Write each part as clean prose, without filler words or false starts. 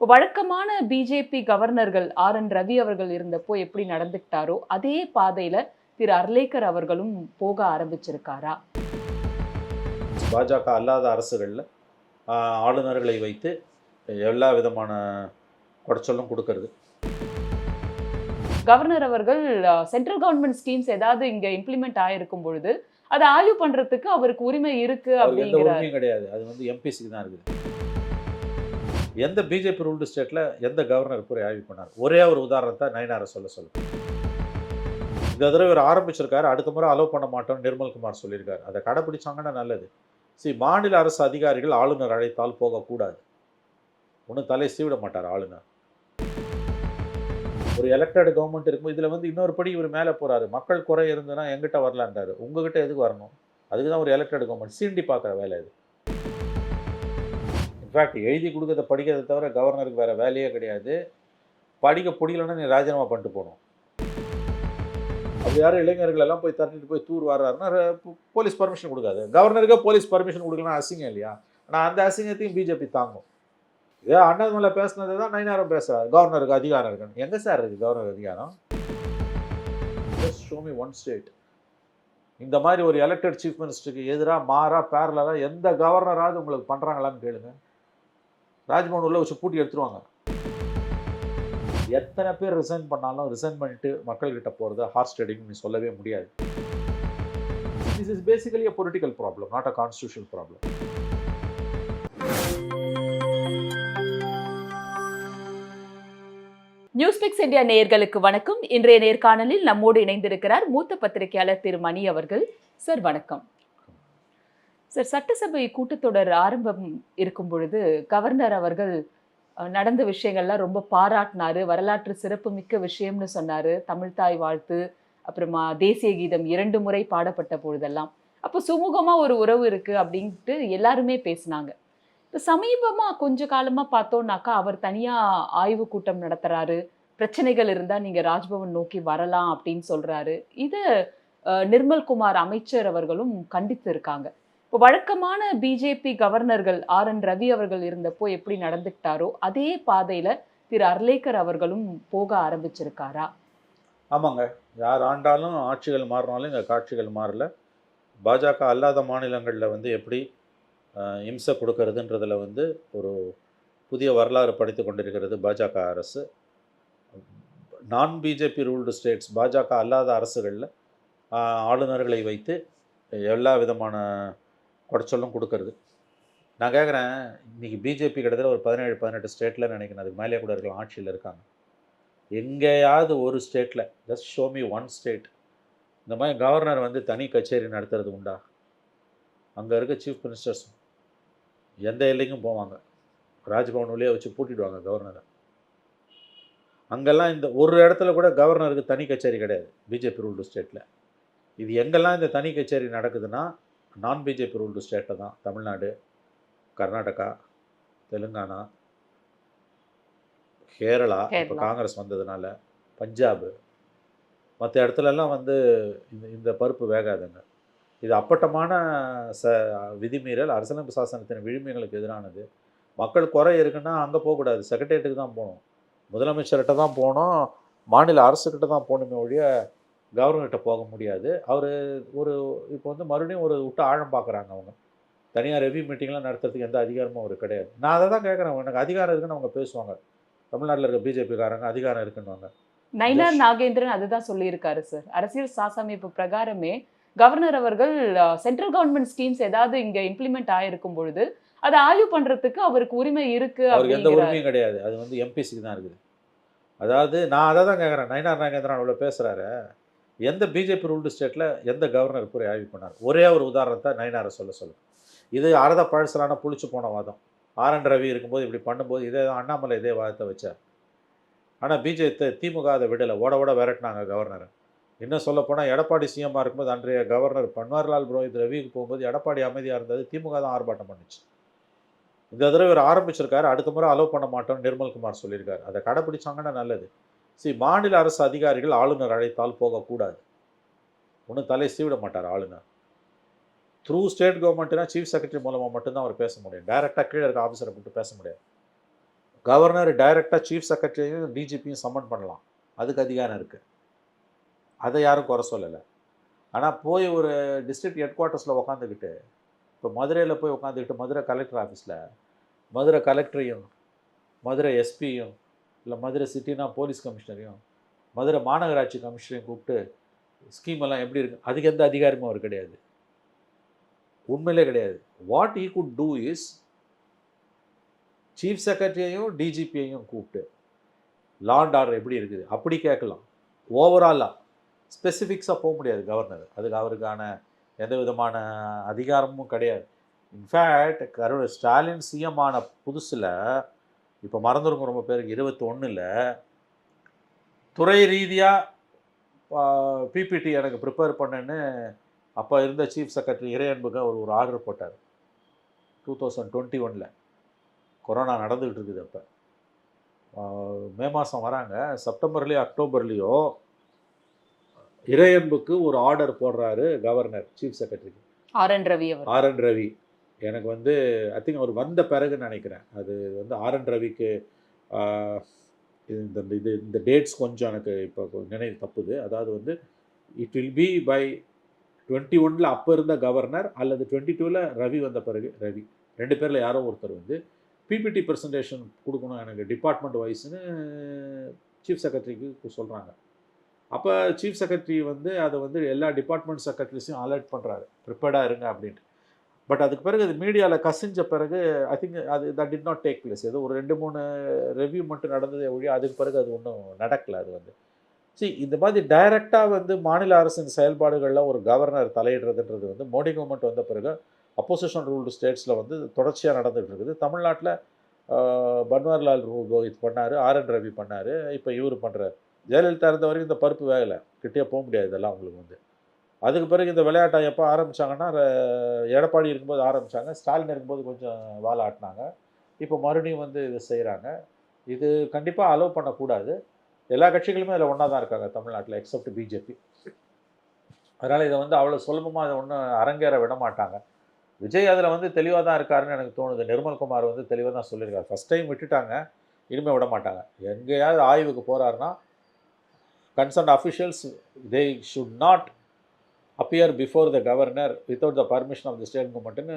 இப்போ வழக்கமான BJP கவர்னர்கள் RN Ravi அவர்கள் இருந்தப்போ எப்படி நடந்துக்கிட்டாரோ அதே பாதையில திரு அர்லேக்கர் அவர்களும் போக ஆரம்பிச்சிருக்காரா? பாஜக அல்லாத அரசுகளில் ஆளுநர்களை வைத்து எல்லா விதமான குடைச்சலும் கொடுக்கறது. கவர்னர் அவர்கள் சென்ட்ரல் கவர்மெண்ட் ஸ்கீம்ஸ் ஏதாவது இங்க இம்ப்ளிமெண்ட் ஆயிருக்கும் பொழுது அதை ஆய்வு பண்றதுக்கு அவருக்கு உரிமை இருக்கு அவருக்கு எந்த அப்படிங்கிறார். உரிமையும் கிடையாது. அது வந்து எம்பிசிக்கு தான் இருக்குது. எந்த பிஜேபி ரூல்டு ஸ்டேட்டில் எந்த கவர்னர் போய் ஆய்வு பண்ணார்? ஒரே ஒரு உதாரணத்தை நயினாரை சொல்ல. இந்த தடவை இவர் ஆரம்பிச்சிருக்காரு, அடுத்த முறை அலோவ் பண்ண மாட்டோம்னு நிர்மல்குமார் சொல்லியிருக்காரு. அதை கடைப்பிடிச்சாங்கன்னா நல்லது. மாநில அரசு அதிகாரிகள் ஆளுநர் அழைத்தால் போகக்கூடாது. ஒன்றும் தலை சீவிட மாட்டார் ஆளுநர். ஒரு எலெக்டட் கவர்மெண்ட் இருக்கும்போது இதில் வந்து இன்னொரு படி இவர் மேலே போகிறாரு. மக்கள் குறை இருந்ததுன்னா எங்கிட்ட வரலான்றாரு. உங்ககிட்ட எதுக்கு வரணும்? அதுக்கு தான் ஒரு எலெக்டட் கவர்மெண்ட் சீண்டி பார்க்குற வேலை இது. இன்ஃபேக்ட் எழுதி கொடுக்கறத படிக்கிறத தவிர கவர்னருக்கு வேறு வேலையே கிடையாது. படிக்க பிடிக்கலன்னா நீ ராஜினாமா பண்ணிட்டு போகணும். அப்படி யாரும் இளைஞர்கள் எல்லாம் போய் தட்டிட்டு போய் தூர் வர்றாருன்னா போலீஸ் பர்மிஷன் கொடுக்காது. கவர்னருக்கே போலீஸ் பர்மிஷன் கொடுக்கலாம் அசிங்கம் இல்லையா? ஆனால் அந்த அசிங்கத்தையும் பிஜேபி தாங்கும். இதே அண்ணாமலை பேசுனது தான் நயினாரும் பேசுறாரு. கவர்னருக்கு அதிகாரம் இருக்குன்னு. எங்கே சார் இருக்குது கவர்னர் அதிகாரம்? Just show me one state. இந்த மாதிரி ஒரு எலெக்டட் சீஃப் மினிஸ்டருக்கு எதிராக மாறாக பேரலாக எந்த கவர்னராவது உங்களுக்கு பண்ணுறாங்களான்னு கேளுங்க. ராஜ்பவன் உள்ள வச்சு பூட்டி எடுத்துருவாங்க. எத்தனை பேர் ரிசைன் பண்ணாலும் ரிசைன் பண்ணிட்டு மக்கள்கிட்ட போகிறத ஹார்ஸ் ட்ரேடிங்னு சொல்லவே முடியாது. This is basically a political problem, not a constitutional problem. Newspix India நேயர்களுக்கு வணக்கம். இன்றைய நேர்காணலில் நம்மோடு இணைந்திருக்கிறார் மூத்த பத்திரிகையாளர் திரு மணி அவர்கள். சார் வணக்கம். சார், சட்டசபை கூட்டத்தொடர் ஆரம்பம் இருக்கும் பொழுது கவர்னர் அவர்கள் நடந்த விஷயங்கள்லாம் ரொம்ப பாராட்டினாரு. வரலாற்று சிறப்பு மிக்க விஷயம்னு சொன்னாரு. தமிழ்தாய் வாழ்த்து, அப்புறமா தேசிய கீதம் 2 முறை பாடப்பட்ட பொழுதெல்லாம் அப்போ சுமூகமா ஒரு உறவு இருக்கு அப்படின்ட்டு எல்லாருமே பேசினாங்க. இப்போ சமீபமா கொஞ்ச காலமா பார்த்தோம்னாக்கா அவர் தனியா ஆய்வு கூட்டம் நடத்துறாரு. பிரச்சனைகள் இருந்தா நீங்க ராஜ்பவன் நோக்கி வரலாம் அப்படின்னு சொல்றாரு. இத நிர்மல்குமார் அமைச்சர் அவர்களும் கண்டித்து இருக்காங்க. இப்போ வழக்கமான பிஜேபி கவர்னர்கள் RN ரவி அவர்கள் இருந்தப்போ எப்படி நடந்துக்கிட்டாரோ அதே பாதையில திரு அர்லேக்கர் அவர்களும் போக ஆரம்பிச்சிருக்காரா? ஆமாங்க, யார் ஆண்டாலும் ஆட்சிகள் மாறினாலும் இங்கே காட்சிகள் மாறல. பாஜக அல்லாத மாநிலங்களில் வந்து எப்படி இம்சை கொடுக்கறதுன்றதில் வந்து ஒரு புதிய வரலாறு படித்து கொண்டிருக்கிறது பாஜக அரசு. நான் பிஜேபி ரூல்டு ஸ்டேட்ஸ், பாஜக அல்லாத அரசுகளில் ஆளுநர்களை வைத்து எல்லா விதமான குடைச்சலும் கொடுக்கறது. நான் கேட்குறேன், இன்றைக்கி பிஜேபி கிட்டத்தட்ட ஒரு 17-18 ஸ்டேட்டில் நினைக்கிறேன், அதுக்கு மேலே கூட இருக்கலாம், ஆட்சியில் இருக்காங்க. எங்கேயாவது ஒரு ஸ்டேட்டில், just show me one state, இந்த மாதிரி கவர்னர் வந்து தனி கச்சேரி நடத்துறது உண்டா? அங்கே இருக்க சீஃப் மினிஸ்டர்ஸ் எந்த எல்லைக்கும் போவாங்க, ராஜ்பவன் உள்ளே வச்சு பூட்டிடுவாங்க கவர்னரை. அங்கெல்லாம் இந்த ஒரு இடத்துல கூட கவர்னருக்கு தனி கச்சேரி கிடையாது பிஜேபி ரூல்டு ஸ்டேட்டில். இது எங்கெல்லாம் இந்த தனி கச்சேரி நடக்குதுன்னா நான் பிஜேபி ரூல்டு ஸ்டேட்டில் தான். தமிழ்நாடு, கர்நாடகா, தெலுங்கானா, கேரளா, இப்போ காங்கிரஸ் வந்ததுனால, பஞ்சாபு, மற்ற இடத்துலலாம் வந்து இந்த பருப்பு வேகாதுங்க. இது அப்பட்டமான விதிமீறல், அரசியலமைப்பு சாசனத்தின் விழுமியங்களுக்கு எதிரானது. மக்கள் குறை இருக்குன்னா அங்கே போகக்கூடாது, செக்ரட்டேரியட்டுக்கு தான் போகணும், முதலமைச்சர்கிட்ட தான் போகணும், மாநில அரசுக்கிட்ட தான் போகணுமே ஒழிய கவர்னர்கிட்ட போக முடியாது. அவர் ஒரு இப்போ வந்து மறுபடியும் ஒரு விட்டு ஆழம் பார்க்குறாங்க. அவங்க தனியார் ரெவ்யூ மீட்டிங்லாம் நடத்துறதுக்கு எந்த அதிகாரமும் அவருக்கு கிடையாது. நான் அதை தான் கேட்குறேன், எனக்கு அதிகாரம் இருக்குன்னு அவங்க பேசுவாங்க. தமிழ்நாட்டில் இருக்க பிஜேபிக்காரங்க அதிகாரம் இருக்குன்னுவாங்க. நயினார் நாகேந்திரன் அதுதான் சொல்லியிருக்காரு சார். அரசியல் சாசனமைப்பு பிரகாரமே கவர்னர் அவர்கள் சென்ட்ரல் கவர்மெண்ட் ஸ்கீம்ஸ் ஏதாவது இங்க இம்ப்ளிமெண்ட் ஆயிருக்கும் பொழுது அதை ஆய்வு பண்றதுக்கு அவருக்கு உரிமை இருக்கு. அவருக்கு எந்த உரிமையும் கிடையாது. அது வந்து எம்பிசிக்கு தான் இருக்குது. அதாவது நான் அதை தான் கேட்குறேன், நயினார் நாகேந்திரன் அவ்வளோ பேசுகிறாரு. எந்த பிஜேபி ரூல்டு ஸ்டேட்டில் எந்த கவர்னர் போய் ஆய்வு பண்ணார்? ஒரே ஒரு உதாரணத்தை நயினாரை சொல்ல. இது அறத பழசலான புளிச்சு போன வாதம். RN ரவி இருக்கும்போது இப்படி பண்ணும்போது இதே அண்ணாமலை இதே வாதத்தை வச்சார். ஆனால் திமுக அதை விடலை, ஓட விரட்டினாங்க கவர்னரை. இன்னும் சொல்லப்போனால் எடப்பாடி சிஎம்மாக இருக்கும்போது அன்றைய கவர்னர் பன்வாரிலால் புரோஹித் ரவிக்கு போகும்போது எடப்பாடி அமைதியாக இருந்தது, திமுக தான் ஆர்ப்பாட்டம் பண்ணிச்சு. இந்த தடவை இவர் ஆரம்பிச்சிருக்காரு, அடுத்த முறை அலோவ் பண்ண மாட்டோம்னு நிர்மல்குமார் சொல்லியிருக்காரு. அதை கடைப்பிடிச்சாங்கன்னா நல்லது. மாநில அரசு அதிகாரிகள் ஆளுநர் அழைத்தால் போகக்கூடாது. ஒன்றும் தலை சீவிட மாட்டார் ஆளுநர். த்ரூ ஸ்டேட் கவர்மெண்ட்னா சீஃப் செக்ரட்டரி மூலமாக மட்டும்தான் அவர் பேச முடியும். டைரெக்டாக கீழே இருக்க ஆஃபீஸரை கூப்பிட்டு பேச முடியாது. கவர்னர் டைரெக்டாக சீஃப் செக்ரட்டரியும் டிஜிபியும் சம்மன் பண்ணலாம், அதுக்கு அதிகாரம் இருக்குது. அதை யாரும் குறை சொல்லலை. ஆனால் போய் ஒரு டிஸ்ட்ரிக்ட் ஹெட் குவார்ட்டர்ஸில் உக்காந்துக்கிட்டு, இப்போ மதுரையில் போய் உட்காந்துக்கிட்டு மதுரை கலெக்டர் ஆஃபீஸில் மதுரை கலெக்டரையும் மதுரை எஸ்பியும் இல்லை மதுரை சிட்டினா போலீஸ் கமிஷனரையும் மதுரை மாநகராட்சி கமிஷனரையும் கூப்பிட்டு ஸ்கீம் எல்லாம் எப்படி இருக்குது, அதுக்கு எந்த அதிகாரமும் அவர் கிடையாது, உண்மையிலே கிடையாது. What he could do is chief செக்ரட்டரியையும் டிஜிபியையும் கூப்பிட்டு லா அண்ட் ஆர்டர் எப்படி இருக்குது அப்படி கேட்கலாம். ஓவராலாக ஸ்பெசிஃபிக்ஸாக போக முடியாது கவர்னர், அதுக்கு அவருக்கான எந்த விதமான அதிகாரமும் கிடையாது. இன்ஃபேக்ட் ஸ்டாலின் சிஎம் ஆன புதுசில், இப்போ மறந்துருங்க ரொம்ப பேருக்கு, 21ல் துறை ரீதியாக பிபிடி எனக்கு ப்ரிப்பேர் பண்ணேன்னு அப்போ இருந்த சீஃப் செக்ரட்டரி இறையன்புக்கு அவர் ஒரு ஆர்டர் போட்டார். 2021 கொரோனா நடந்துக்கிட்டு இருக்குது. அப்போ மே மாதம் வராங்க, செப்டம்பர்லேயோ அக்டோபர்லேயோ இறையன்புக்கு ஒரு ஆர்டர் போடுறாரு கவர்னர் சீஃப் செக்ரட்டரிக்கு. ஆர்.என். ரவி அவர். ஆர்.என். ரவி எனக்கு வந்து ஐ திங்க் அவர் வந்த பிறகுன்னு நினைக்கிறேன். அது வந்து ஆர்.என். ரவிக்கு இந்த டேட்ஸ் கொஞ்சம் எனக்கு இப்போ நினைவு தப்புது. அதாவது வந்து இட் வில் பி பை 21ல் அப்போ இருந்த கவர்னர் அல்லது 22ல் ரவி வந்த பிறகு, ரவி 2 பேரில் யாரோ ஒருத்தர் வந்து பிபிடி ப்ரெசன்டேஷன் கொடுக்கணும் எனக்கு டிபார்ட்மெண்ட் வைஸ்னு சீஃப் செக்ரட்டரிக்கு சொல்கிறாங்க. அப்போ சீஃப் செக்ரட்டரி வந்து அதை வந்து எல்லா டிபார்ட்மெண்ட் செக்ரட்டரிஸையும் அலர்ட் பண்ணுறாரு, ப்ரிப்பேர்டாக இருங்க அப்படின்ட்டு. பட் அதுக்கு பிறகு அது மீடியாவில் கசிஞ்ச பிறகு ஐ திங்க் அது that did not take place. ஏதோ ஒரு 2-3 ரிவ்யூ மட்டும் நடந்ததே ஒழிய அதுக்கு பிறகு அது ஒன்றும் நடக்கலை. அது வந்து இந்த மாதிரி டைரெக்டாக வந்து மாநில அரசின் செயல்பாடுகளில் ஒரு கவர்னர் தலையிடுறதுன்றது வந்து மோடி கவர்மெண்ட் வந்த பிறகு அப்போசிஷன் ரூல்டு ஸ்டேட்ஸில் வந்து தொடர்ச்சியாக நடந்துகிட்டு இருக்குது. தமிழ்நாட்டில் பன்வாரிலால் புரோஹித் பண்ணார், ஆர்.என். ரவி பண்ணார், இப்போ இவர் பண்ணுறாரு. ஜெயலலிதா இருந்த வரைக்கும் இந்த பருப்பு வேகலை, கிட்டே போக முடியாது இதெல்லாம் உங்களுக்கு வந்து. அதுக்கு பிறகு இந்த விளையாட்டை எப்போ ஆரம்பித்தாங்கன்னா, எடப்பாடி இருக்கும்போது ஆரம்பித்தாங்க, ஸ்டாலின் இருக்கும்போது கொஞ்சம் வாழை ஆட்டினாங்க, இப்போ மறுபடியும் வந்து இது செய்கிறாங்க. இது கண்டிப்பாக அலோவ் பண்ணக்கூடாது. எல்லா கட்சிகளுமே அதில் ஒன்றா தான் இருக்காங்க தமிழ்நாட்டில், எக்ஸப்ட் பிஜேபி. அதனால் இதை வந்து அவ்வளோ சுலபமாக அதை ஒன்றும் அரங்கேற விட மாட்டாங்க. விஜய் அதில் வந்து தெளிவாக தான் இருக்காருன்னு எனக்கு தோணுது. நிர்மல்குமார் வந்து தெளிவாக தான் சொல்லியிருக்காரு. ஃபஸ்ட் டைம் விட்டுட்டாங்க, இனிமேல் விட மாட்டாங்க. எங்கேயாவது ஆய்வுக்கு போகிறாருன்னா concerned officials they should not appear before the governor without the permission of the state கவர்மெண்ட்டுன்னு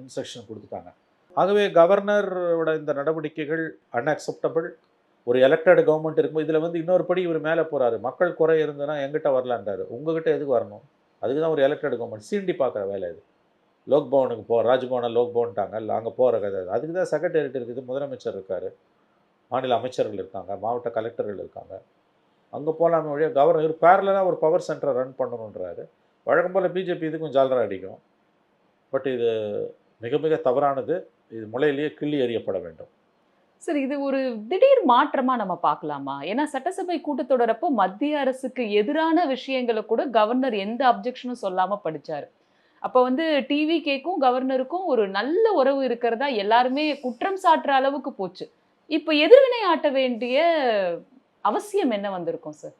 இன்ஸ்ட்ரக்ஷன் கொடுத்துட்டாங்க. ஆகவே கவர்னரோட இந்த நடவடிக்கைகள் அன்அக்செப்டபிள். ஒரு எலெக்டட் கவர்மெண்ட் இருக்கும்போது இதில் வந்து இன்னொரு படி இவர் மேலே போகிறாரு. மக்கள் குறை இருந்ததுன்னா எங்கிட்ட வரலான்றாரு, உங்ககிட்ட எதுக்கு வரணும்? அதுக்கு தான் ஒரு எலெக்டட் கவர்மெண்ட் சீண்டி பார்க்குற வேலை இது. லோக்பவனுக்கு ராஜ்பவனை லோக்பவன்ட்டாங்க, இல்லை அங்கே போகிற கதை. அதுக்கு தான் செக்ரட்டேரியட் இருக்குது, முதலமைச்சர் இருக்கார், மாநில அமைச்சர்கள் இருக்காங்க, மாவட்ட கலெக்டர்கள் இருக்காங்க. அங்கே போகலாமே வழியாக கவர்னர் இவர் பேரலாக ஒரு பவர் சென்டரை ரன் பண்ணணுன்றாரு. வழக்கம் போல் பிஜேபி இதுக்கும் ஜாலரா அடிக்கும். பட் இது மிக மிக தவறானது. இது முளையிலேயே கிள்ளி எறியப்பட வேண்டும். சார், இது ஒரு திடீர் மாற்றமா நம்ம பார்க்கலாமா? ஏன்னா சட்டசபை கூட்டத்தொடரப்போ மத்திய அரசுக்கு எதிரான விஷயங்களை கூட கவர்னர் எந்த அப்ஜெக்ஷனும் சொல்லாம படிச்சாரு. அப்ப வந்து டிவிகேக்கும் கவர்னருக்கும் ஒரு நல்ல உறவு இருக்கிறதா எல்லாருமே குற்றம் சாட்டுற அளவுக்கு போச்சு. இப்ப எதிர்வினை ஆட்ட வேண்டிய அவசியம் என்ன வந்திருக்கும் சார்?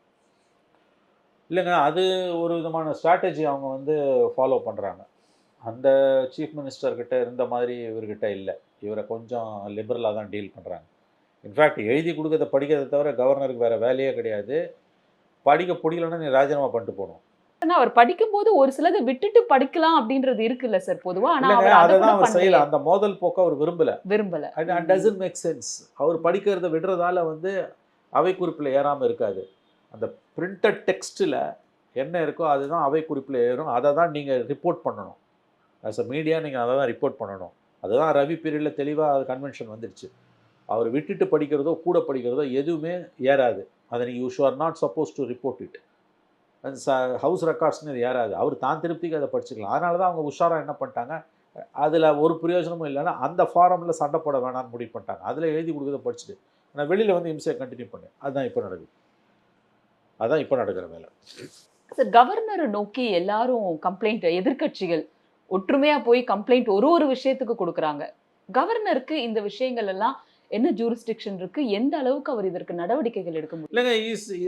இல்லைங்க, அது ஒரு விதமான ஸ்ட்ராட்டஜி அவங்க வந்து ஃபாலோ பண்ணுறாங்க. அந்த சீஃப் மினிஸ்டர்கிட்ட இருந்த மாதிரி இவர்கிட்ட இல்லை. இவரை கொஞ்சம் லிபரலாக தான் டீல் பண்ணுறாங்க. இன்ஃபேக்ட் எழுதி கொடுக்கறத படிக்கிறத தவிர கவர்னருக்கு வேறு வேலையே கிடையாது. படிக்க பிடிக்கலன்னா நீ ராஜினாமா பண்ணிட்டு போகணும். ஆனா அவர் படிக்கும்போது ஒரு சிலதை விட்டுட்டு படிக்கலாம் அப்படின்றது இருக்குல்ல சார் பொதுவா. ஆனா இல்லைங்க, அவர் அதை அதை கூட தான் அவர் பண்ணல. செய்யல. அந்த மோதல் போக்க அவர் விரும்பல. விரும்பல. Doesn't make sense. அவர் படிக்கிறத விடுறதால வந்து அவை குறிப்பில் ஏறாமல் இருக்காது. அந்த பிரிண்டட் டெக்ஸ்ட்டில் என்ன இருக்கோ அதுதான் அவை குறிப்பில் ஏறும். அதை தான் நீங்கள் ரிப்போர்ட் பண்ணணும். ஆஸ் அ மீடியா நீங்கள் அதை தான் ரிப்போர்ட் பண்ணணும். அதுதான் ரவி பீரியடில் தெளிவாக அது கன்வென்ஷன் வந்துடுச்சு. அவர் விட்டுட்டு படிக்கிறதோ கூட படிக்கிறதோ எதுவுமே ஏறாது. அதை you are not suppose to report it. House ரெக்கார்ட்ஸ்னு இது ஏறாது. அவர் தான் திருப்திக்கு அதை படிச்சுக்கலாம். அதனால தான் அவங்க உஷாராக என்ன பண்ணிட்டாங்க, அதில் ஒரு பிரயோஜனமும் இல்லைன்னா அந்த ஃபாரமில் சண்டை போட வேணாம்னு முடிவு பண்ணிட்டாங்க. அதில் எழுதி கொடுக்குறத படிச்சுட்டு ஆனால் வெளியில் வந்து இம்சையை கண்டினியூ பண்ணு. அதுதான் இப்போ நடக்குது. அதுதான் இப்போ நடக்கிற வேலை. சார், கவர்னரை நோக்கி எல்லாரும் கம்ப்ளைண்ட், எதிர்க்கட்சிகள் ஒற்றுமையா போய் கம்ப்ளைண்ட் ஒரு விஷயத்துக்கு கொடுக்குறாங்க. கவர்னருக்கு இந்த விஷயங்கள் எல்லாம் என்ன ஜூரிஸ்டிக்ஷன் இருக்கு, எந்த அளவுக்கு அவர் இதற்கு நடவடிக்கைகள் எடுக்க முடியும்? இல்லைங்க,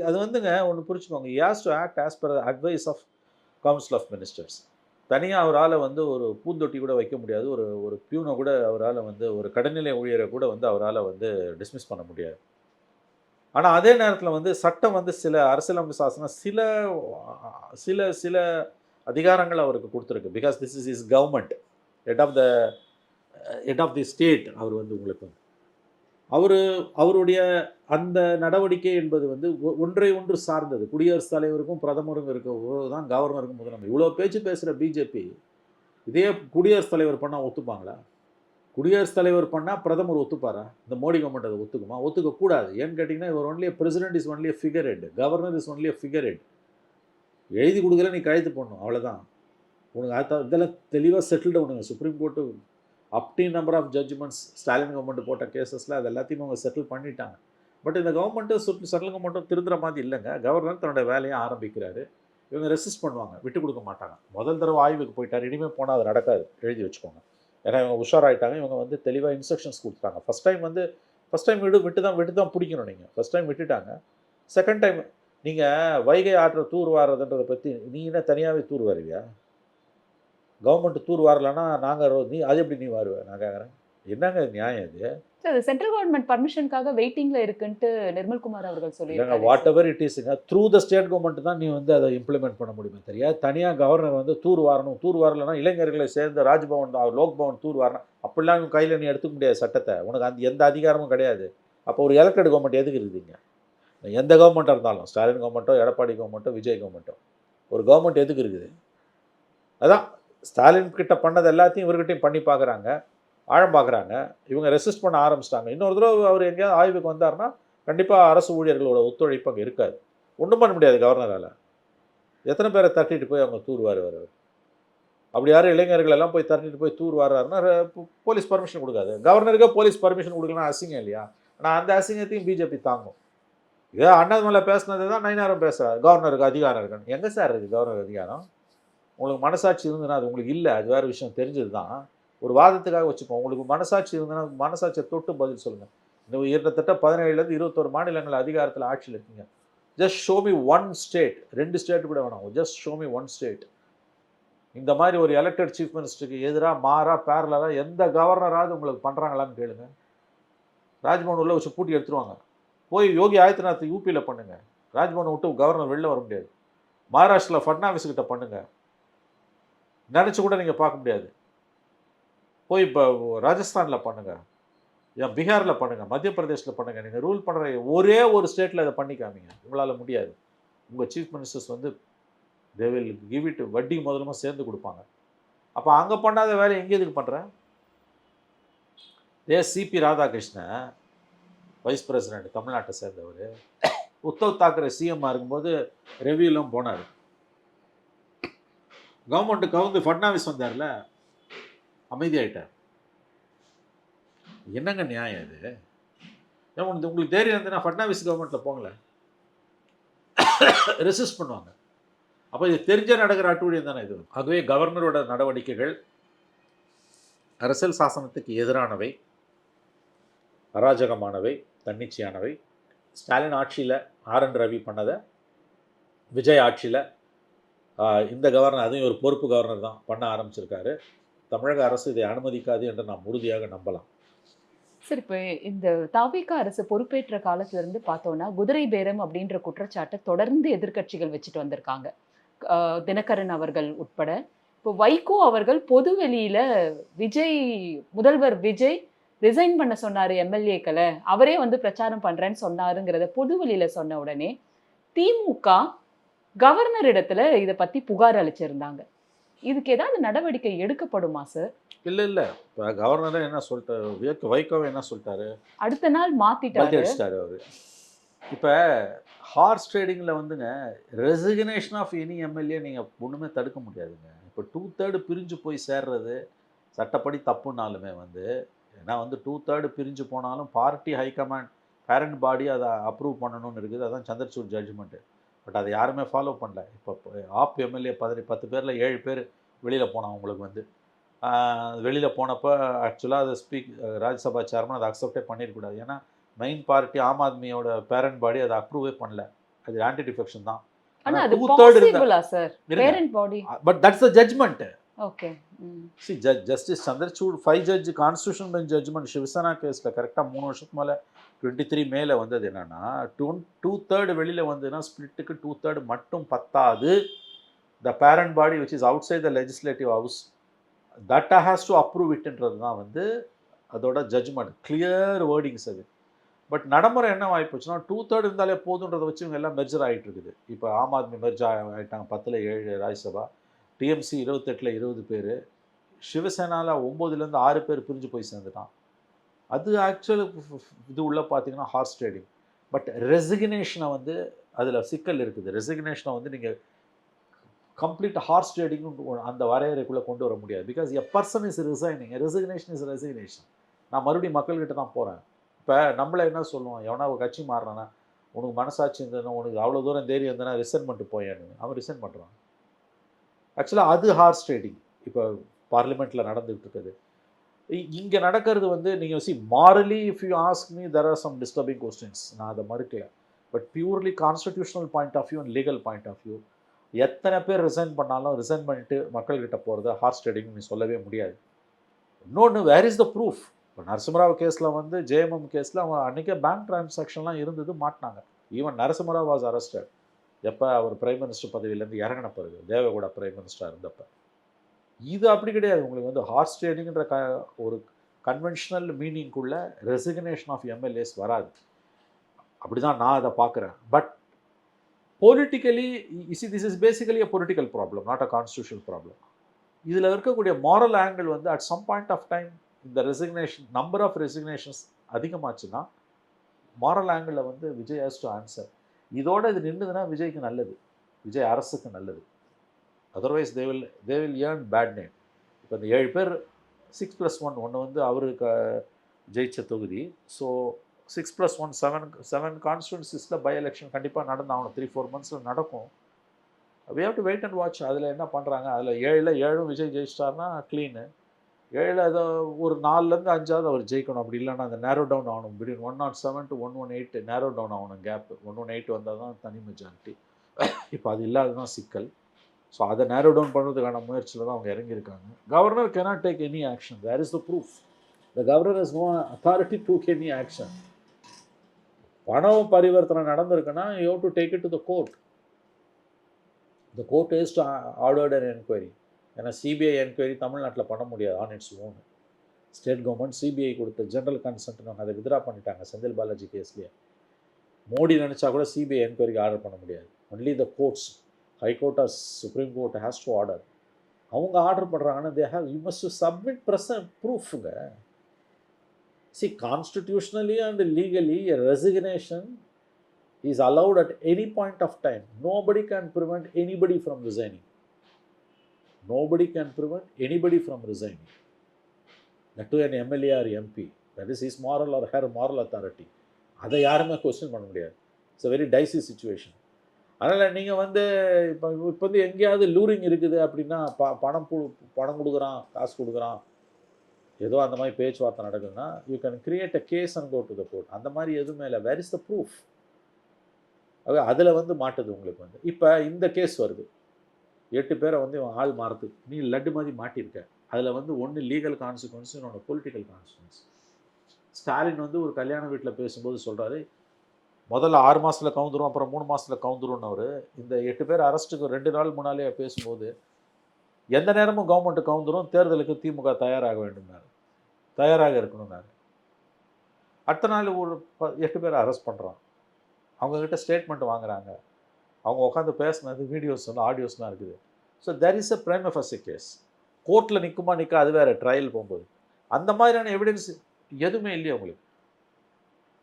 அது வந்துங்க ஒன்று புரிச்சுக்கோங்க. he has to act as per the advice of Council of Ministers. தனியாக அவரால் வந்து ஒரு பூந்தொட்டி கூட வைக்க முடியாது, ஒரு ஒரு பியூனை கூட அவரால் வந்து ஒரு கடைநிலை ஊழியரை கூட வந்து அவரால் வந்து டிஸ்மிஸ் பண்ண முடியாது. ஆனால் அதே நேரத்தில் வந்து சட்டம் வந்து சில அரசியலமைப்பு சாசனம் சில சில சில அதிகாரங்கள் அவருக்கு கொடுத்துருக்கு. Because this is is government, head of the head of the state. அவர் வந்து உங்களுக்கு வந்து அவரு அவருடைய அந்த நடவடிக்கை என்பது வந்து ஒன்றை ஒன்று சார்ந்தது. குடியரசுத் தலைவருக்கும் பிரதமருக்கும் இருக்க உறவு தான் கவர்னருக்கும் முதலமைச்சர். இவ்வளோ பேச்சு பேசுகிற பிஜேபி இதே குடியரசுத் தலைவர் பண்ணால் ஒத்துப்பாங்களா? குடியரசுத் தலைவர் பண்ணால் பிரதமர் ஒத்துப்பாரா? இந்த மோடி கவர்மெண்ட் அதை ஒத்துக்குமா? ஒத்துக்கக்கூடாது. ஏன்னு கேட்டிங்கன்னா, இவர் only president is only figure head, governor is only figure head. எழுதி கொடுக்கல, நீ கையெழுத்து போடணும், அவ்வளோதான். உனக்கு இதெல்லாம் தெளிவாக செட்டில்டு பண்ணுங்க. சுப்ரீம் கோர்ட்டு அப்டி number of judgments Stalin government போட்ட கேசஸில் அது எல்லாத்தையும் அவங்க செட்டில் பண்ணிட்டாங்க. பட் இந்த கவர்மெண்ட்டு செட்டில் கவர்மெண்ட்டும் திருந்துற மாதிரி இல்லைங்க. கவர்னர் தன்னோட வேலையை ஆரம்பிக்கிறாரு. இவங்க ரெசிஸ்ட் பண்ணுவாங்க, விட்டு கொடுக்க மாட்டாங்க. முதல் தடவை ஆய்வுக்கு போயிட்டார், இனிமேல் போனால் அது நடக்காது, எழுதி வச்சுக்கோங்க. ஏன்னா இவங்க உஷாராயிட்டாங்க. இவங்க வந்து தெளிவாக இன்ஸ்ட்ரக்ஷன்ஸ் கொடுத்துட்டாங்க. ஃபஸ்ட் டைம் விட்டு தான் பிடிக்கணும். நீங்கள் ஃபஸ்ட் டைம் விட்டுட்டாங்க. செகண்ட் டைம் நீங்கள் வைகை ஆற்ற தூர் வாரதுன்றதை பற்றி நீ என்ன தனியாகவே தூர் வாருவியா? கவர்மெண்ட் தூர் வரலன்னா நாங்கள் நீ அது எப்படி நீ வருவேன்? நான் கேட்குறேன், என்னங்க நியாயம் இது? சார் அது சென்ட்ரல் கவர்மெண்ட் பர்மிஷனுக்காக வெயிட்டிங்ல இருக்குன்ட்டு நிர்மல்குமார் அவர்கள் இல்லைங்க, சொல்லியிருக்காரு. வாட் எவர் இட் இஸ்ங்க, த்ரூ த ஸ்டேட் கவர்மெண்ட் தான் நீ வந்து அதை இம்ப்ளிமெண்ட் பண்ண முடியுமே தெரியாது. தனியாக கவர்னர் வந்து தூர் வாரணும், தூர் வரலன்னா இளைஞர்களை சேர்ந்த ராஜ்பவன் லோக் பவன் தூர் வரணும் அப்படிலாம் உன் கையில் நீ எடுத்துக்க முடியாது சட்டத்தை. உனக்கு அந்த எந்த அதிகாரமும் கிடையாது. அப்போ ஒரு எலெக்டட் கவர்மெண்ட் எதுக்கு இருக்குதுங்க? எந்த கவர்மெண்ட்டாக இருந்தாலும், ஸ்டாலின் கவர்மெண்ட்டோ, எடப்பாடி கவர்மெண்ட்டோ, விஜய் கவர்மெண்ட்டோ, ஒரு கவர்மெண்ட் எதுக்கு இருக்குது? அதான் ஸ்டாலின் கிட்ட பண்ணது எல்லாத்தையும் இவர்கிட்டையும் பண்ணி பார்க்குறாங்க, ஆழம் பார்க்குறாங்க. இவங்க ரெசிஸ்ட் பண்ண ஆரம்பிச்சிட்டாங்க. இன்னொரு தடவை அவர் எங்கேயாவது ஆய்வுக்கு வந்தார்னா கண்டிப்பாக அரசு ஊழியர்களோட ஒத்துழைப்பு அங்கே இருக்காது. ஒன்றும் பண்ண முடியாது கவர்னரால். எத்தனை பேரை தட்டிட்டு போய் அவங்க தூர் வாருவார்? அப்படி யாரும் இளைஞர்கள் எல்லாம் போய் தட்டிட்டு போய் தூர் வாருறாருன்னா போலீஸ் பர்மிஷன் கொடுக்காது. கவர்னருக்கே போலீஸ் பர்மிஷன் கொடுக்கலாம், அசிங்கம் இல்லையா? ஆனால் அந்த அசிங்கத்தையும் பிஜேபி தாங்கும். இதே அண்ணாமலை பேசினது தான் நயினாரும் பேசுகிறார், கவர்னருக்கு அதிகாரம் இருக்குன்னு. எங்கே சார் இருக்குது கவர்னர் அதிகாரம்? உங்களுக்கு மனசாட்சி இருந்ததுன்னா, அது உங்களுக்கு இல்லை, அது வேறு விஷயம், தெரிஞ்சது தான். ஒரு வாதத்துக்காக வச்சுப்போம். உங்களுக்கு மனசாட்சி இருந்ததுன்னா மனசாட்சியை தொட்டு பதில் சொல்லுங்கள். இந்த கிட்டத்தட்ட 17லேருந்து 21 மாநிலங்கள் அதிகாரத்தில் ஆட்சியில் இருக்கீங்க. Just show me one state, 2 state கூட வேணாம், just show me one state. இந்த மாதிரி ஒரு எலெக்டட் சீஃப் மினிஸ்டருக்கு எதிராக மாறாக பேரலாக எந்த கவர்னராவது உங்களுக்கு பண்ணுறாங்களான்னு கேளுங்க. ராஜ்பவன் உள்ள வச்சு பூட்டி எடுத்துருவாங்க. போய் யோகி ஆதித்யநாத் யூபியில் பண்ணுங்கள். ராஜ்பவனை விட்டு கவர்னர் வெளில வர முடியாது. மகாராஷ்டிராவில் ஃபட்னாவிஸ்கிட்ட பண்ணுங்கள், நினச்சி கூட நீங்கள் பார்க்க முடியாது. போய் இப்போ ராஜஸ்தானில் பண்ணுங்கள், ஏன் பீகாரில் பண்ணுங்கள், மத்திய பிரதேசில் பண்ணுங்கள். நீங்கள் ரூல் பண்ணுற ஒரே ஒரு ஸ்டேட்டில் இதை பண்ணி காமிங்க. உங்களால் முடியாது. உங்கள் சீஃப் மினிஸ்டர்ஸ் வந்து தே வில் கிவ் இட் வட்டி முதலுமா சேர்ந்து கொடுப்பாங்க. அப்போ அங்கே பண்ணாத வேலை எங்கே எதுக்கு பண்ணுறேன்? சிபி ராதாகிருஷ்ணன் வைஸ் பிரசிடென்ட், தமிழ்நாட்டை சேர்ந்தவர், உத்தவ் தாக்கரே சிஎம்மாக இருக்கும்போது ரெவியூலாம் போனார். கவர்மெண்ட்டுக்கு வந்து ஃபட்னாவிஸ் வந்தார்ல, அமைதியாயிட்டார். என்னங்க நியாயம் இது? ஏன் உங்களுக்கு தைரியம் இருந்ததுன்னா ஃபட்னாவிஸ் கவர்மெண்ட்டில் போங்களேன், ரெசிஸ்ட் பண்ணுவாங்க. அப்போ இது தெரிஞ்ச நடக்கிற அட்டூழியம் தானே இது. ஆகவே கவர்னரோட நடவடிக்கைகள் அரசியல் சாசனத்துக்கு எதிரானவை, அராஜகமானவை, தன்னிச்சையானவை. ஸ்டாலின் ஆட்சியில் RN ரவி பண்ணதை விஜய் ஆட்சியில் இந்த கவர்னர், அதையும் ஒரு பொறுப்பு கவர்னர் தான் பண்ண ஆரம்பிச்சிருக்காரு. தமிழக அரசு இதை அனுமதிக்காது என்று நாம் உறுதியாக நம்பலாம். சார் இப்போ இந்த தாவேகா அரசு பொறுப்பேற்ற காலத்துல இருந்து பார்த்தோம்னா குதிரை பேரம் அப்படின்ற குற்றச்சாட்டை தொடர்ந்து எதிர்க்கட்சிகள் வச்சுட்டு வந்திருக்காங்க, தினகரன் அவர்கள் உட்பட. இப்போ வைகோ அவர்கள் பொது வெளியில முதல்வர் விஜய் ரிசைன் பண்ண சொன்னாரு எம்எல்ஏக்களை, அவரே வந்து பிரச்சாரம் பண்றேன்னு சொன்னாருங்கிறத பொது வெளியில சொன்ன உடனே திமுக கவர்னர் இடத்துல இதை பத்தி புகார் அளிச்சிருந்தாங்க. இதுக்கு ஏதாவது நடவடிக்கை எடுக்கப்படுமா சார்? இல்லை, இப்போ கவர்னரே என்ன சொல்லிட்டாரு, வைகோவை என்ன சொல்லிட்டாரு, அடுத்த நாள் மாத்திட்டாரு அவர். இப்போ ஹார்ஸ் ட்ரேடிங்கில் வந்துங்க ரெசிக்னேஷன் ஆஃப் எனி எம்எல்ஏ நீங்கள் ஒன்றுமே தடுக்க முடியாதுங்க. இப்போ 2/3 பிரிஞ்சு போய் சேர்றது சட்டப்படி தப்புனாலுமே வந்து, ஏன்னா வந்து 2/3 பிரிஞ்சு போனாலும் பார்ட்டி ஹைகமாண்ட் பேரண்ட் பாடி அதை அப்ரூவ் பண்ணணும்னு இருக்குது. அதான் சந்திரசூட் ஜட்ஜ்மெண்ட்டு. பட் அதை யாருமே ஃபாலோ பண்ணல. இப்போ ஆப் எம்எல்ஏ 10 பேரில் 7 பேர் வெளியில் போனான். உங்களுக்கு வந்து வெளியில் போனப்போ ஆக்சுவலாக அதை ராஜ்யசபா சேர்மன் அதை அக்செப்டே பண்ணிடக்கூடாது. ஏன்னா மெயின் பார்ட்டி ஆம் ஆத்மியோட பேரண்ட் பாடி அதை அப்ரூவே பண்ணல. அது ஆன்டி டிஃபெக்ஷன் தான். ஆனா அது 2/3 இருந்தா பாசிபிளா சார்? இருங்க. Parent body. But that's the judgment. Okay. C justice Chandrachud 5 judge constitution bench judgment Shiv Sena கேஸில் கரெக்டாக 3 வருஷத்துக்கு மேலே 23 மேலே வந்தது என்னன்னா 2/3 வெளியில் வந்ததுன்னா ஸ்பிளிட்டுக்கு 2/3 மட்டும் பத்தாது. The parent body which is outside the legislative house that has to approve இட்ன்றது தான் வந்து அதோட ஜட்ஜ்மெண்ட். கிளியர் வேர்டிங்ஸ் அது. பட் நடைமுறை என்ன ஆகிப்போச்சுன்னா 2/3 இருந்தாலே போதுன்றதை வச்சு இவங்க எல்லாம் மெர்ஜர் ஆகிட்டு இருக்குது. இப்போ ஆம் ஆத்மி மெர்ஜ் ஆகிட்டாங்க, 10ல் 7 ராஜ்யசபா, டிஎம்சி 28ல் 20 பேர், சிவசேனாவில் 9லேருந்து 6 பேர் பிரிஞ்சு போய் சேர்ந்துட்டான். அது ஆக்சுவலி இது உள்ள பார்த்தீங்கன்னா ஹார்ஸ் ட்ரேடிங். பட் ரெசிக்னேஷனை வந்து அதில் சிக்கல் இருக்குது. ரெசிக்னேஷனை வந்து நீங்கள் கம்ப்ளீட் ஹார்ஸ் ட்ரேடிங் அந்த வரையறைக்குள்ளே கொண்டு வர முடியாது. Because a person is resigning, resignation is resignation. நான் மறுபடியும் மக்கள்கிட்ட தான் போகிறேன். இப்போ நம்மளை என்ன சொல்லுவோம், எவனா ஒரு கட்சி மாறுறானா, உனக்கு மனசாட்சி இருந்ததுன்னா, உனக்கு அவ்வளோ தூரம் தைரியம் இருந்ததுன்னா ரிசைன் பண்ணிட்டு போயான்னு அவன் ரிசைன் பண்ணுறான். ஆக்சுவலாக அது ஹார்ஸ் ட்ரேடிங் இப்போ பார்லிமெண்ட்டில் நடந்துகிட்டு இருக்குது. இங்கே நடக்கிறது வந்து நீங்கள் morally if you ask me there are some disturbing questions, நான் அதை மறுக்கல. But purely constitutional point of view and legal point of view எத்தனை பேர் ரிசைன் பண்ணாலும் ரிசைன் பண்ணிட்டு மக்கள்கிட்ட போகிறத ஹார்ஸ் ட்ரேடிங் நீ சொல்லவே முடியாது. இன்னொன்று, வேர் இஸ் த ப்ரூஃப்? இப்போ நரசிம்மராவ் கேஸில் வந்து ஜேஎம்எம் கேஸில் அவன் அன்றைக்கே பேங்க் டிரான்சாக்ஷன்லாம் இருந்தது, மாட்டினாங்க. ஈவன் நரசிம்மராவ் வாஸ் அரெஸ்டட் எப்போ அவர் பிரைம் மினிஸ்டர் பதவியிலேருந்து இறங்கின பிறகு, தேவகவுடா பிரைம் மினிஸ்டராக இருந்தப்போ. இது அப்படி கிடையாது. உங்களுக்கு வந்து ஹார்ஸ் ட்ரேடிங்கிற ஒரு கன்வென்ஷனல் மீனிங்குள்ளே ரெசிக்னேஷன் ஆஃப் எம்எல்ஏஸ் வராது. அப்படி தான் நான் அதை பார்க்குறேன். But politically this is basically a political problem, not a constitutional problem. இதில் இருக்கக்கூடிய மாரல் ஆங்கிள் வந்து at some point of time இந்த ரெசிக்னேஷன் நம்பர் ஆஃப் ரெசிக்னேஷன்ஸ் அதிகமாச்சுன்னா மாரல் ஆங்கிளில் வந்து விஜய் ஹேஸ் டு ஆன்சர். இதோட இது நின்றுதுன்னா விஜய்க்கு நல்லது, விஜய் அரசுக்கு நல்லது. Otherwise they will earn bad name. இப்போ இந்த 7 பேர் 6+1 ஒன்று வந்து அவருக்கு ஜெயிச்ச தொகுதி. ஸோ 6+1 7 கான்ஸ்டியூன்சிஸில் பை எலெக்ஷன் கண்டிப்பாக நடந்தாகணும். 3-4 மந்த்ஸில் நடக்கும். we have to wait and watch. அதில் என்ன பண்ணுறாங்க, அதில் 7ல் 7 விஜய் ஜெயிச்சிட்டாருன்னா க்ளீனு, 7 ஏதோ ஒரு 4லேருந்து 5ஆவது அவர் ஜெயிக்கணும். அப்படி இல்லைன்னா அந்த நேரோ டவுன் ஆகணும். பிட்வீன் 107 to 118 நேரோ டவுன் ஆகணும் கேப்பு. 118 வந்தால் தான் தனி மெஜாரிட்டி. இப்போ அது இல்லாத தான் சிக்கல். ஸோ அதை நேரோ டவுன் பண்ணுறதுக்கான முயற்சியில் தான் அவங்க இறங்கியிருக்காங்க. Governor cannot take any action. Where is the proof? The governor has no authority to take any action. பணம் பரிவர்த்தனை நடந்திருக்குன்னா you have to take it to the court. The court has to order an enquiry. ஏன்னா CBI enquiry தமிழ்நாட்டில் பண்ண முடியாது on its own. State government CBI கொடுத்த general consent நாங்கள் அதை withdraw பண்ணிட்டாங்க செந்தில் பாலாஜி கேஸ்லேயே. மோடி நினச்சா கூட சிபிஐ என்கொயரிக்கு ஆர்டர் பண்ண முடியாது. Only the courts, high court or supreme court has to order. அவங்க ஆர்டர் பண்ணுறாங்கன்னா they have you must submit ப்ரூஃபுங்க. Constitutionally and legally resignation is allowed at any point of time. Nobody can prevent anybody from resigning. Nobody can prevent anybody from resigning. That to an MLA or MP. That is his moral or her moral authority. அதை யாருமே question பண்ண முடியாது. It's a very dicey situation. அதனால் நீங்கள் வந்து இப்போ வந்து எங்கேயாவது லூரிங் இருக்குது அப்படின்னா பணம் கொடுக்குறான், காசு கொடுக்குறான், ஏதோ அந்த மாதிரி பேச்சுவார்த்தை நடக்குதுன்னா you can create a case and go to the court. அந்த மாதிரி எதுவுமே இல்லை. Where is the proof? அதில் வந்து மாட்டுது உங்களுக்கு வந்து. இப்போ இந்த கேஸ் வருது, 8 பேரை வந்து இவன் ஆள் மாறுது, நீ லட்டு மாதிரி மாட்டியிருக்க. அதில் வந்து ஒன்று லீகல் கான்சிக்வன்ஸ், இன்னொன்று பொலிட்டிக்கல் கான்சிக்வன்ஸ். ஸ்டாலின் வந்து ஒரு கல்யாண வீட்டில் பேசும்போது சொல்கிறாரு, முதல்ல 6 மாதத்தில் கவுந்துரும், அப்புறம் 3 மாதத்தில் கவுந்துரும்னு. அவர் இந்த 8 பேர் அரெஸ்ட்டுக்கு 2 நாள் முன்னாலே பேசும்போது எந்த நேரமும் கவர்மெண்ட்டு கவுந்துரும், தேர்தலுக்கு திமுக தயாராக வேண்டும்னாரு, தயாராக இருக்கணும்னாரு. அடுத்த நாள் ஒரு 8 பேரை அரெஸ்ட் பண்ணுறான். அவங்கக்கிட்ட ஸ்டேட்மெண்ட் வாங்குறாங்க. அவங்க உட்காந்து பேசினது வீடியோஸ் வந்து ஆடியோஸ்லாம் இருக்குது. So there is a prima facie case. கோர்ட்டில் நிற்குமா நிற்க அது வேறு, ட்ரையல் போகும்போது அந்த மாதிரியான எவிடன்ஸ் எதுவுமே இல்லையா உங்களுக்கு.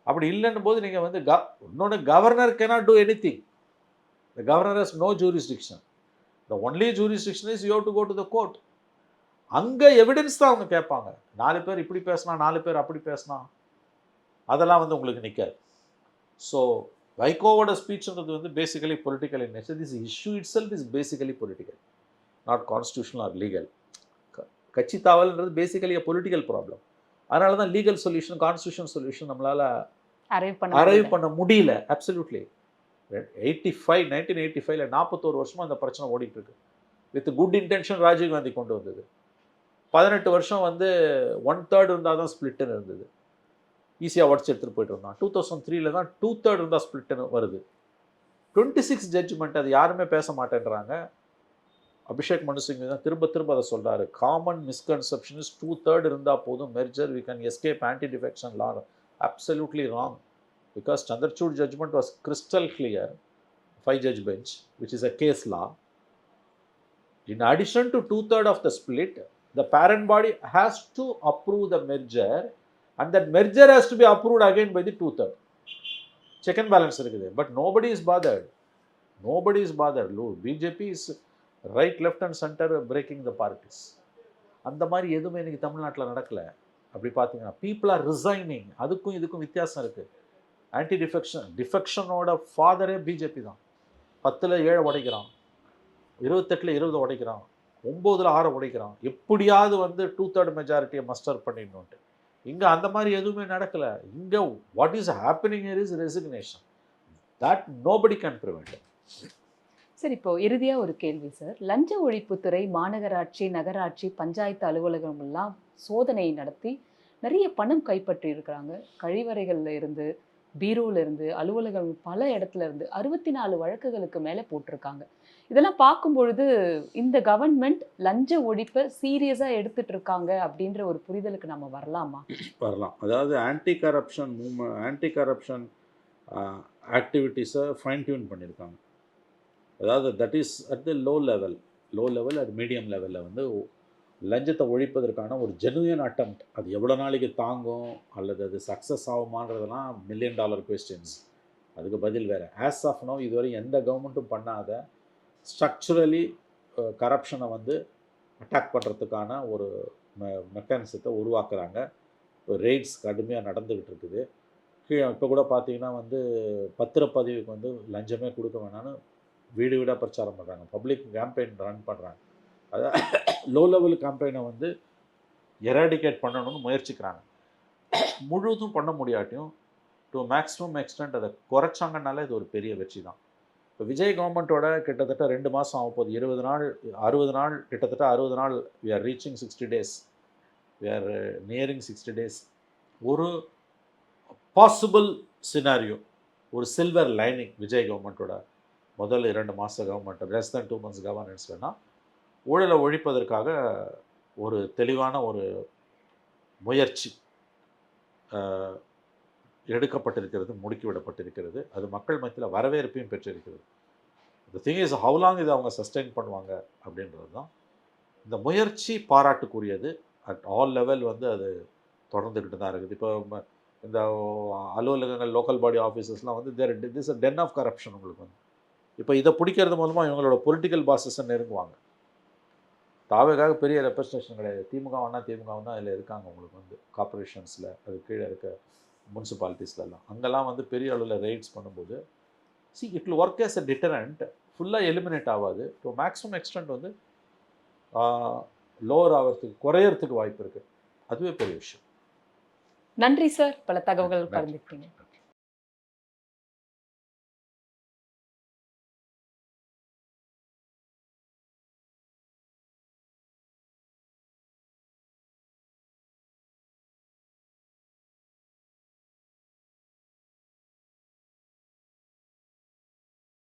அப்படி இல்லைன்னு போது நீங்கள் வந்து இன்னொன்று, governor cannot do anything. The governor has no jurisdiction. The only jurisdiction is you have to go to the court. அங்கே எவிடன்ஸ் தான் அவங்க கேட்பாங்க. 4 பேர் இப்படி பேசினா, 4 பேர் அப்படி பேசினா, அதெல்லாம் வந்து உங்களுக்கு நிற்காது. ஸோ வைகோவோட ஸ்பீச்ன்றது வந்து basically political in nature. This issue itself is basically political, not constitutional or legal. கட்சி தாவல்ன்றது பேசிக்கலி அ பொலிட்டிக்கல் ப்ராப்ளம். அதனால தான் லீகல் சொல்யூஷன், கான்ஸ்டியூஷன் சொல்யூஷன் நம்மளால் அரைவ் பண்ண முடியல. அப்சல்யூட்லி. 1985 41 வருஷமா அந்த பிரச்சனை ஓடிட்டு இருக்கு. With good intention Rajiv Gandhi கொண்டு வந்தது. 18 வருஷம் வந்து 1/3 இருந்தால் தான் ஸ்பிளிட்டுன்னு இருந்தது. ஈஸியாக உடச்சி எடுத்துகிட்டு போயிட்டு இருந்தான். 2003 தான் 2/3 இருந்தால் ஸ்பிளிட்டுன்னு வருது. 26 ஜட்ஜ்மெண்ட் அது யாருமே பேச மாட்டேன்றாங்க. அபிஷேக் மனு சிங்வி தான் திரும்ப திரும்ப அதை சொல்கிறாரு. காமன் மிஸ்கன்செப்ஷன் இஸ் 2/3 இருந்தால் போதும் merger we can escape anti defection law. Absolutely wrong. Because Chandrachud judgment was crystal clear, 5-judge bench, which is a case law. In addition to 2/3 of the split, the parent body has to approve the merger, and that merger has to be approved again by the 2/3. Check and balance இருக்குது. But nobody is bothered. Nobody is bothered. BJP is right, left and center breaking the parties. அந்த மாதிரி எதுவுமே இன்னைக்கு தமிழ்நாட்டில் நடக்கல. அப்படி பார்த்தீங்கன்னா people are resigning. அதுக்கும் இதுக்கும் வித்தியாசம் இருக்குது. ஆன்டி டிஃபெக்ஷனோட ஃபாதரே பிஜேபி தான். 10ல் 7 உடைக்கிறான், 28ல் 20 உடைக்கிறான், 9ல் 6 உடைக்கிறான். எப்படியாவது வந்து 2/3 மெஜாரிட்டியை மஸ்டர் பண்ணிடணுன்ட்டு. இங்கே அந்த மாதிரி எதுவுமே நடக்கலை. இங்கே what is happening here is resignation. That nobody can prevent. Sir, இப்போ இறுதியாக ஒரு கேள்வி சார். லஞ்ச ஒழிப்புத்துறை மாநகராட்சி, நகராட்சி, பஞ்சாயத்து அலுவலகம் எல்லாம் சோதனை நடத்தி நிறைய பணம் கைப்பற்றி இருக்கிறாங்க. கழிவறைகளில் இருந்து, பீரோல இருந்து, அலுவலகம் பல இடத்துல இருந்து 64 வழக்குகளுக்கு மேலே போட்டிருக்காங்க. இதெல்லாம் பார்க்கும் பொழுது இந்த கவர்மெண்ட் லஞ்ச ஒழிப்பை சீரியஸாக எடுத்துட்டு இருக்காங்க அப்படின்ற ஒரு புரிதலுக்கு நம்ம வரலாமா? வரலாம். அதாவது ஆன்டி கரப்ஷன் ஆக்டிவிட்டீஸை ஃபைன் டியூன் பண்ணியிருக்காங்க. அதாவது that is at the low level at medium லெவலில் வந்து லஞ்சத்தை ஒழிப்பதற்கான ஒரு ஜெனுவின் அட்டம்ப்ட். அது எவ்வளோ நாளைக்கு தாங்கும் அல்லது அது சக்ஸஸ் ஆகுமான்றதெல்லாம் $1 மில்லியன் கொஸ்டின்ஸ். அதுக்கு பதில் வேறு. ஆஸ் ஆஃப் நோ இதுவரை எந்த கவர்மெண்ட்டும் பண்ணாத ஸ்ட்ரக்சரலி கரப்ஷனை வந்து அட்டாக் பண்ணுறதுக்கான ஒரு மெக்கானிசத்தை உருவாக்குறாங்க. ரெய்ட்ஸ் கடுமையாக நடந்துக்கிட்டு இருக்குது. இப்போ கூட பார்த்தீங்கன்னா வந்து பத்திரப்பதிவுக்கு வந்து லஞ்சமே கொடுக்க வேணான்னு வீடு வீடாக பிரச்சாரம் பண்ணுறாங்க. பப்ளிக் கேம்பெயின் ரன் பண்ணுறாங்க. அதான் லோ லெவல் கேம்பெயினை வந்து எராடிகேட் பண்ணணும்னு முயற்சிக்கிறாங்க. முழுவதும் பண்ண முடியாட்டியும் டு மேக்ஸிமம் எக்ஸ்டென்ட் அதை குறைச்சாங்கனாலே இது ஒரு பெரிய வெற்றி தான். இப்போ விஜய் கவர்மெண்ட்டோட கிட்டத்தட்ட 2 மாதம் ஆக போகுது. 20 நாள் 60 நாள், கிட்டத்தட்ட 60 நாள். We are reaching 60 days. We are nearing 60 days. ஒரு பாசிபிள் சினாரியோ, ஒரு சில்வர் லைனிங் விஜய் கவர்மெண்ட்டோட முதல் 2 மாத government, less then 2 months governance வேணால் ஊழலை ஒழிப்பதற்காக ஒரு தெளிவான ஒரு முயற்சி எடுக்கப்பட்டிருக்கிறது, முடுக்கிவிடப்பட்டிருக்கிறது. அது மக்கள் மத்தியில் வரவேற்பையும் பெற்றிருக்கிறது. The thing is how long இதை அவங்க சஸ்டெயின் பண்ணுவாங்க அப்படின்றது தான். இந்த முயற்சி பாராட்டுக்குரியது. அட் ஆல் லெவல் வந்து அது தொடர்ந்துக்கிட்டு தான் இருக்குது. இப்போ இந்த அலுவலகங்கள், லோக்கல் பாடி ஆஃபீஸஸ்லாம் வந்து this a den of corruption. உங்களுக்கு வந்து இப்போ இதை பிடிக்கிறது மூலமாக இவங்களோட பொலிட்டிக்கல் பாசஸை நெருங்குவாங்க. தாவேக்காக பெரிய ரெப்ரஸன்டேஷன் கிடையாது. திமுக தான் அதில் இருக்காங்க. உங்களுக்கு வந்து கார்பரேஷன்ஸில், அது கீழே இருக்க முனிசிபாலிட்டிஸ்லாம், அங்கெல்லாம் வந்து பெரிய அளவில் ரெய்ட்ஸ் பண்ணும்போது it will work as a deterrent. ஃபுல்லாக எலிமினேட் ஆகாது. டு மேக்ஸிமம் எக்ஸ்டென்ட் வந்து லோவர் ஆகிறதுக்கு, குறையறதுக்கு வாய்ப்பு இருக்குது. அதுவே பெரிய விஷயம். நன்றி சார், பல தகவல்கள் பகிர்ந்துக்கிட்டீங்க.